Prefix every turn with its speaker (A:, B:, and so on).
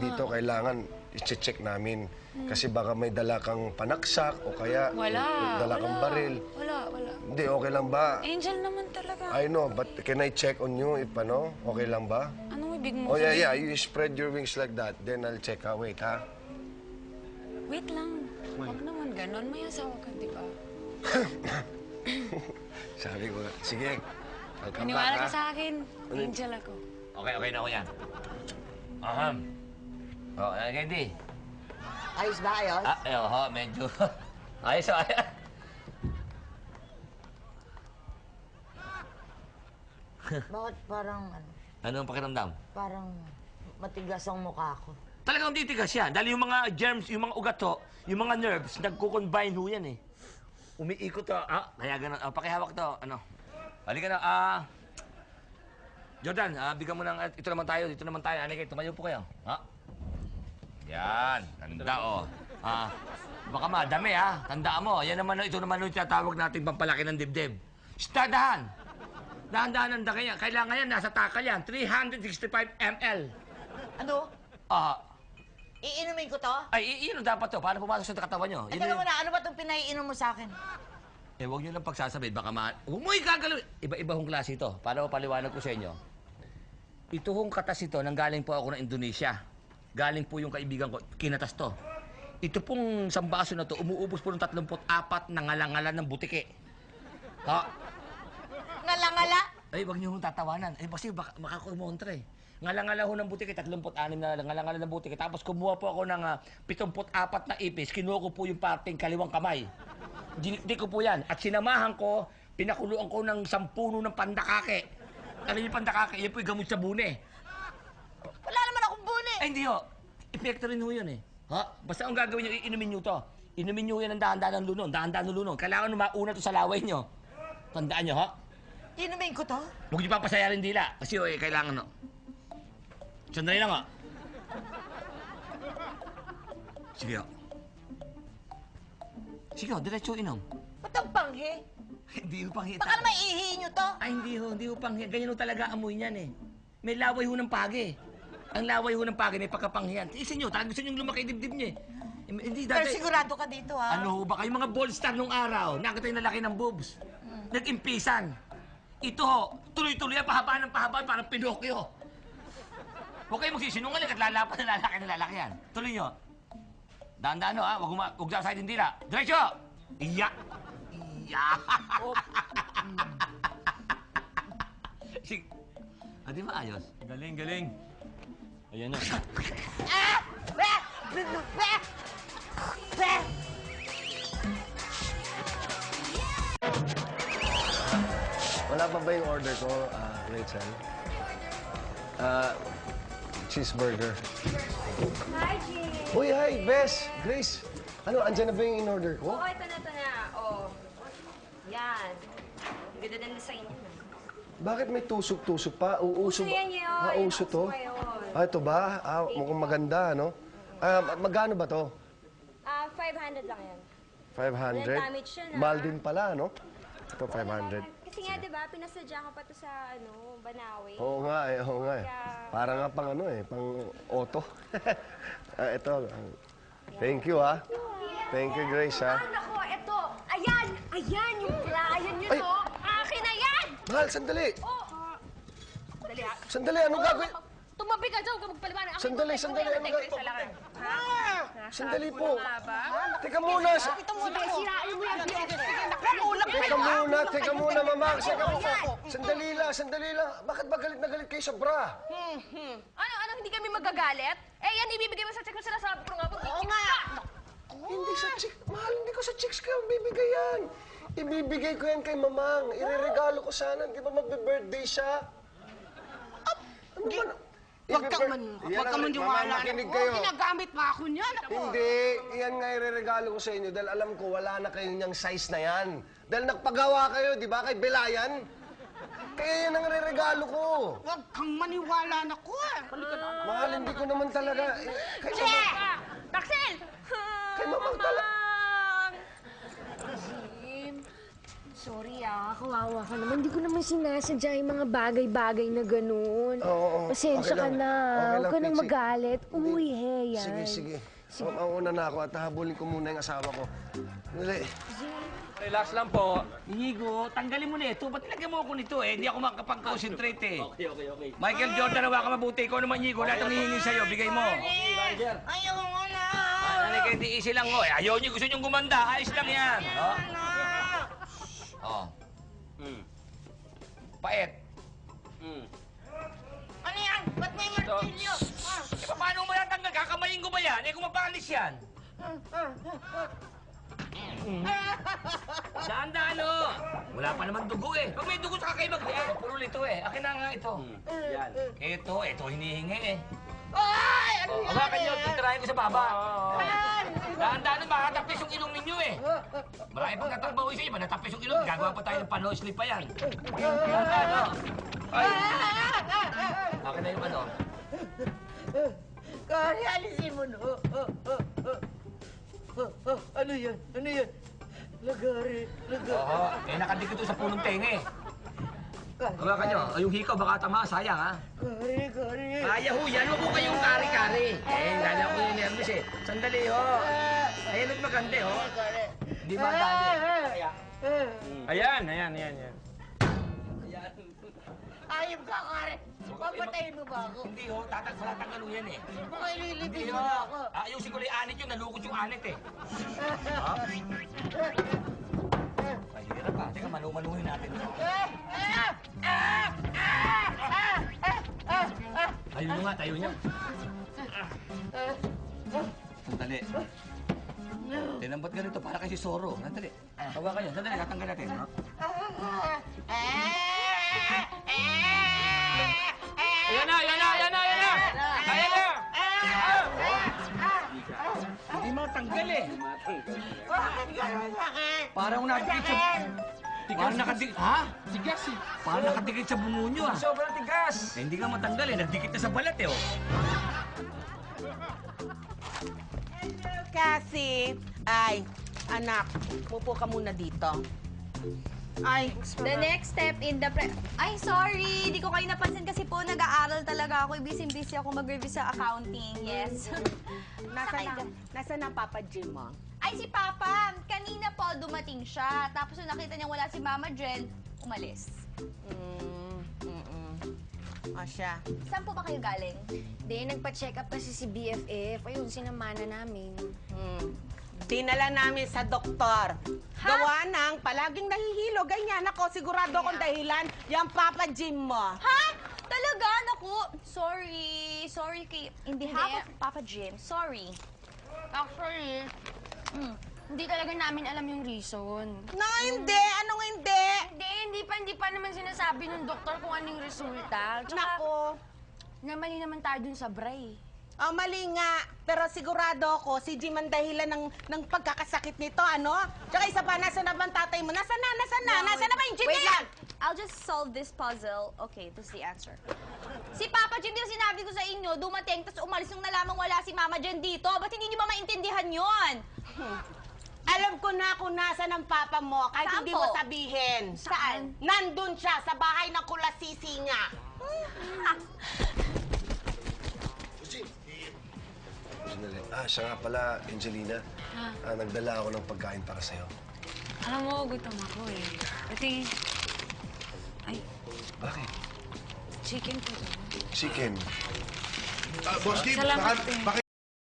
A: dito, kailangan i-check namin. Kasi baka may dala kang panaksak o kaya dala kang baril.
B: Wala.
A: Hindi, okay lang ba?
B: Angel naman talaga.
A: I know, but can I check on you if ano? Okay lang ba?
B: Anong ibig mo
A: Oh,
B: sabihin?
A: yeah. You spread your wings like that. Then I'll check. Wait, ha?
B: Wait lang. Huwag naman ganon. May asawa ka, di ba?
A: Sabi ko, sige.
B: Maniwala ka sa akin. Angel ako.
C: Okay na ako yan. Candy.
D: Ayos ba, ayos?
C: Medyo. Ayos.
D: Bakit parang,
C: Anong pakiramdam?
D: parang matigas ang mukha ko?
C: Talagang titigas yan. Dahil yung mga germs, yung mga ugat to, yung mga nerves, nagko-combine ho yan eh. Umiikot to. Kaya ganun. Pakihawak to. Halika na. Jordan, bigyan mo ng, dito naman tayo. Halika, tumayo po kayo. Yan. Ganda, baka madami, Tandaan mo. Yan naman, ito naman yung tinatawag natin pampalaki ng dibdib. Dahan. Dahan-dahan ang daki yan. Kailangan yan, nasa takal yan. 365 ml.
D: Ano? Iinumin ko to?
C: Ay, iinom dapat to. Paano pumasok sa katawan nyo?
D: Teka muna, ano ba itong pinaiinom mo sa akin?
C: Huwag nyo lang pagsasabi. Baka huwag mo igagalaw. Iba-iba hong klase ito. Para mapaliwanag ko sa inyo. Ito hong katas ito, nanggaling po ako ng Indonesia. Galing po yung kaibigan ko, kinatas to. Ito pong sambaso na to, umuubos po ng 34 na ngalangalan ng butike.
D: Ngala-ngala?
C: Ay, wag niyo hong tatawanan. Kasi baka kumontra eh. Ngala-ngala ho ng butike, 36 na ngala-ngala ng butike. Tapos kumuha po ako ng 74 na ipis. Kinuha ko po yung parting kaliwang kamay. Ginikdik ko po yan. At sinamahan ko, pinakuluan ko ng 10 puno ng pandakake. Ano yung pandakake? Yan po yung gamot sa bune.
D: Wala naman akong buni.
C: Ay, hindi ho. Epekto rin ho yun eh. Basta ang gagawin nyo, iinumin nyo to. Inumin nyo yan ng dahan-dahan ng lunon. Dahan-dahan ng lunon. Kailangan mauna to sa laway nyo. Tandaan nyo,
D: Inumin ko to?
C: Huwag nyo papasayarin dila. Kasi kailangan, Sandali lang, Sige, Sige, diretso inom.
D: Ba't ang panghi?
C: Hindi ho panghi.
D: Baka naman ihi nyo to?
C: Ay, hindi ho panghi. Ganyan ho talaga amoy niyan eh. May laway ho ng pagi. Ang laway ho ng pagi may pagkapanghiyan. Isa nyo, talagang gusto nyo lumaki dibdib niya eh. Hindi,
D: Pero sigurado ka dito, ha?
C: Ano ho ba kayo mga bold star nung araw? Nakita yung lalaki ng boobs. Nag-impisan. Ito ho, tuloy-tuloy yan, pahaba ng pahaba, parang Pinocchio. Huwag kayo magsisinungaling at lalapan ng lalaki yan. Tuloy nyo. Dahan-dahan ho, huwag sa side hindi na. Diretso! Iya! Sige. Di ba ayos?
E: Galing. Ayan na.
A: Wala pa ba yung order ko, Rachel? Cheeseburger.
F: Hi, Jane.
A: Uy, hi, Bes! Grace! Ano, andyan na ba yung in-order ko?
F: Oo, ito na. Yan. Ganda ng design niya.
A: Bakit may tusok-tusok pa? Uusok.
F: Uso yan
A: Uso to?
F: Uso ngayon.
A: Ito ba? Mukhang maganda, no? Magkano ba to?
F: 500 lang yan.
A: 500?
F: Walang damage siya, na.
A: Mahal din pala, no? Ito, 500.
F: Kasi nga, di ba, pinasadya ka pa to sa, Banawe.
A: Oo nga eh. Para nga pang pang auto. Ito. Thank you, ha? Thank you, Grace, ha?
F: Nako, ito. Ayan, yung client nyo,
A: Ay!
F: to. Akin na yan!
A: Mahal, sandali!
F: Dali, ha?
A: Sandali, anong gagawin?
F: Tumabi ka dyan, huwag ka magpaliwanag.
A: Sandali, anong gagawin? Sandali po. Teka muna.
F: Ito muna, sirain mo yan.
A: Teka muna, mama. Sandali lang. Bakit ba galit na galit kayo sa bra?
F: Ano, hindi kami magagalit? Yan, ibibigay mo sa check mo sinasabi ko nga. Oo nga!
A: Hindi sa chicks. Mahal, hindi ko sa chicks ka bibigay yan. Ibibigay ko yan kay mamang. Ireregalo ko sana. Di ba magbe-birthday siya? Ano ba?
G: Huwag ka man
A: Mama, makinig kayo.
G: Ginagamit pa ako niyan.
A: Hindi. Iyan nga ireregalo ko sa inyo dahil alam ko wala na kayo niyang size na yan. Dahil nagpagawa kayo, di ba, kay Belayan? Kaya yan ang ireregalo ko.
G: Huwag kang maniwala na ko.
A: Mahal, hindi ko naman talaga. Kay mamang.
F: Taxel!
A: Kay mamang talaga.
B: Sorry kawawa ka naman. Hindi ko naman sinasadya yung mga bagay-bagay na ganun.
A: Oo,
B: Pasensya
A: okay
B: ka
A: lang.
B: na.
A: Okay
B: Huwag
A: lang,
B: ka nang
A: Pixie.
B: magalit. Umuwi, yan.
A: Sige, sige. Mauna na ako at hahabulin ko muna yung asawa ko. Dali.
E: Relax lang po.
C: Inigo, tanggalin mo na ito. Ba't nilagyan mo ako nito eh? Hindi ako makapag-concentrate eh.
E: Okay.
C: Michael Jordan, nawa ka mabuti. Ikaw naman, Inigo. Lahat ang hihingi sa'yo, bigay mo.
D: Ayaw mo na.
C: Nanay kayo, hindi easy lang ho. Eh, ayaw niyo, gusto niyong gumanda. Ayos lang yan. Oh. Oh. Pait.
D: Ano yan? Ba't may martilyo?
C: Eh, paano mo natanggal? Kakamayin ko ba yan? Eh, kung mapalis yan. Daan-daan, oh. Wala pa naman dugo eh. Pag may dugo, saka kayo magpupulol ito eh. Akin na nga ito.
E: Yan.
C: Ito hinihingi eh.
D: Ay! Ano
C: Oh,
D: yan?
C: hawakan niyo, titirahin ko sa baba. Daan-daan, makatapis yung ilong ninyo eh. Marami pang natrabaho sa iba, natapis yung ilong. Gagawa pa tayo ng pano slip pa yan. Daan-daan, oh. Ay. Akin na yung ano.
D: Kari, alisin mo, no? Ano yan? Ano yan? Lagari.
C: Oo, eh nakadikit ito sa punong tenga eh. Hawakan niyo, yung hikaw baka tama, sayang ha.
D: Kari.
C: Kaya ho, yan ho kayong kari-kari. Eh, dali ako yung nervous eh. Sandali ho. Ayun at maganda ho. Hindi ba dali?
E: Ayan.
D: Ayop ka, Kari. Papatayin mo ba ako?
C: Hindi ho, wala tangalo yan eh.
D: Baka ililibing
C: Hindi
D: mo
C: ho.
D: na ako.
C: Ayusin ko lang yung anit yun, nalukot yung anit eh. Ha? Ay, hirap pa. Teka, malumaluhin natin. Ayun nga, tayo niya. Sandali. Tinambat ganito para kay si Soro. Sandali. Hawakan niyo. Sandali, tatanggal natin. Ha?
E: Ayan na! Ayan na!
C: Hindi matanggal eh.
D: Bakit gano'n sa akin?
C: Parang nakadikit sa... Parang nakadikit... Ha?
E: Tigas eh.
C: Parang nakadikit sa bungo niyo ah.
E: Sobrang tigas.
C: Eh, hindi nga matanggal eh. Nagdikit na sa balat eh oh.
G: Kasi, ay, anak, mupo ka muna dito. Ay,
F: The next step in the Ay, sorry! Di ko kayo napansin kasi po nag-aaral talaga ako. Busy-busy ako mag-review sa accounting. Yes.
G: nasa na Papa Jim mo?
F: Ay, si Papa! Kanina po dumating siya. Tapos nung nakita niya wala si Mama Jen, umalis.
G: O siya.
F: Saan po ba kayo galing?
B: Hindi, nagpa-check up kasi si BFF. Ayun, sinamana namin.
G: Dinala namin sa doktor. Gawa ng palaging nahihilo, ganyan ako. Sigurado akong dahilan, yung Papa Jim mo.
F: Ha? Talaga? Naku! Sorry. Sorry kay... In behalf of Papa Jim, sorry.
B: Actually, hindi talaga namin alam yung reason.
G: No, hindi. Anong hindi?
B: Hindi pa naman sinasabi ng doktor kung anong resulta. Tsaka,
G: Nako.
B: namali naman tayo dun sa bray.
G: Oh, mali nga. Pero sigurado ako, si Jim ang dahilan ng pagkakasakit nito, ano? Tsaka isa pa, nasa na ba ang tatay mo? Nasa na ba yung Jim
F: Wait
G: na yan?
F: lang. I'll just solve this puzzle. Okay, this is the answer. Si Papa Jen, di ba sinabi ko sa inyo, dumating, tapos umalis nung nalamang wala si Mama Jen dito. Ba't hindi niyo ba maintindihan yon?
G: Alam ko na kung nasa ng papa mo, kahit
F: Saan
G: hindi
F: po?
G: mo sabihin.
F: Saan?
G: Nandun siya sa bahay ng kulasisi niya.
A: Sandali. Siya nga pala, Angelina. Nagdala ako ng pagkain para sa'yo.
B: Alam mo, gutom ako eh. Pati,
A: Bakit?
B: chicken po.
A: Chicken.
H: Boss Kim,
B: Salamat
H: baka